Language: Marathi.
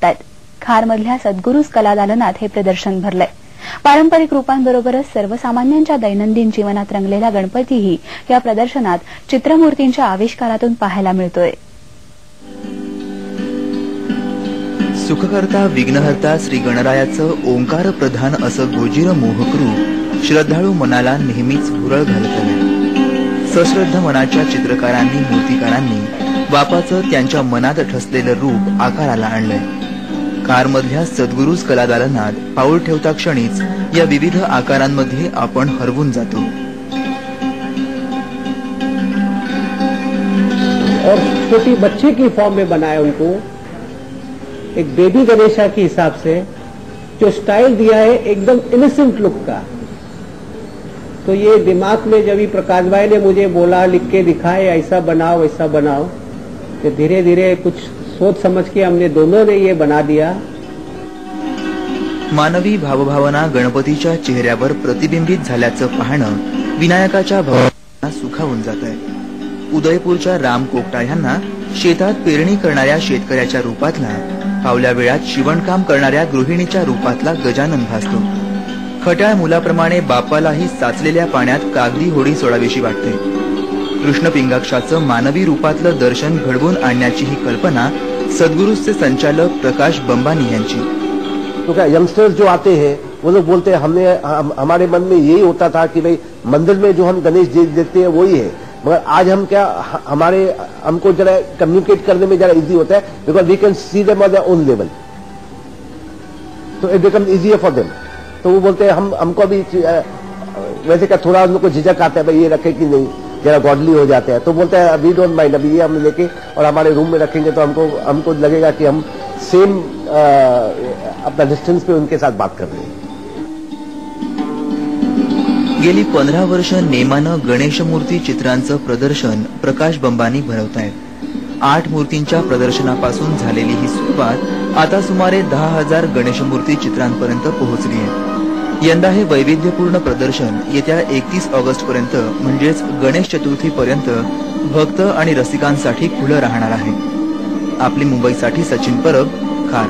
आहेत. खारमधल्या सद्गुरूज कलादालनात हे प्रदर्शन भरलंय. पारंपरिक रूपांबरोबरच सर्वसामान्यांच्या दैनंदिन जीवनात रंगलेला गणपतीही या प्रदर्शनात चित्रमूर्तींच्या आविष्कारातून पाहायला मिळतोय. सुखकर्ता विघ्नहर्ता श्री गणरायाचं ओंकार प्रधान असं गोजिर मोहकरू श्रद्धाळू मनाला नेहमीच भुरळ घालत आले. सश्रद्ध मनाच्या चित्रकारांनी मूर्तिकारांनी बापाचं त्यांच्या मनात ठसलेलं रूप आकाराला आणलंय. कारमधल्या सद्गुरूज कलादालनात पाऊल ठेवता क्षणीच या विविध आकारांमध्ये आपण हरवून जातो. और छोटी बच्चे की फॉर्म में बनाया उनको, एक बेबी गणेशा के हिसाब से जो स्टाइल दिया है एकदम इनोसेंट लुक का. तो ये दिमाग में जब प्रकाश भाई ने मुझे बोला, लिख के दिखाए ऐसा बनाओ वैसा बनाओ, तो धीरे धीरे कुछ सोच समझ के हमने दोनों ने ये बना दिया. मानवी भावभावना गणपतीच्या चेहऱ्यावर प्रतिबिंबित झाल्याचं पाहणं विनायकाच्या भावना सुखावून जात आहे. उदयपूरच्या राम कोकटा यांना शेतात पेरणी करणाऱ्या शेतकऱ्याच्या रूपातला, फावल्या वेळात शिवणकाम करणाऱ्या गृहिणीच्या रूपातला गजानन भासतो. खट्याळ मुलाप्रमाणे बापालाही साचलेल्या पाण्यात कागदी होडी सोडावीशी वाटते. कृष्ण पिंगाक्षाचं मानवी रूपातलं दर्शन घडवून आणण्याची ही कल्पना सद्गुरूचे संचालक प्रकाश बंबानी यांची. तो क्या यंगस्टर्स जो आते हैं वो लोग बोलते हैं हमारे मन में यही होता था कि भाई मंदिर में जो हम गणेश जी देखते हैं वही है, मगर आज हम क्या हमको जरा कम्युनिकेट करने में जरा इजी होता है, because we can see them on their own level, तो it becomes easier for them. तो वो बोलते हैं हमको अभी वैसे क्या थोड़ा उनको झिझक आता है भाई ये रखे कि नहीं, जरा गॉडली हो जाते हैं. तो बोलते हैं वी डोंट माइंड, अभी ये हम लेके और हमारे रूम में रखेंगे तो हमको लगेगा कि हम सेम अपना डिस्टेंस पे उनके साथ बात कर रहे हैं. गेली 15 वर्ष नेमानं गणेश मूर्ती चित्रांचं प्रदर्शन प्रकाश बंबानी भरवतायत. 8 मूर्तींच्या प्रदर्शनापासून झालेली ही सुरुवात आता सुमारे 10,000 गणेश मूर्ती चित्रांपर्यंत पोहोचली आहे. यंदा हे वैविध्यपूर्ण प्रदर्शन येत्या 31 ऑगस्टपर्यंत म्हणजेच गणेश चतुर्थीपर्यंत भक्त आणि रसिकांसाठी खुलं राहणार आहे. आपली मुंबईसाठी सचिन परब, खार.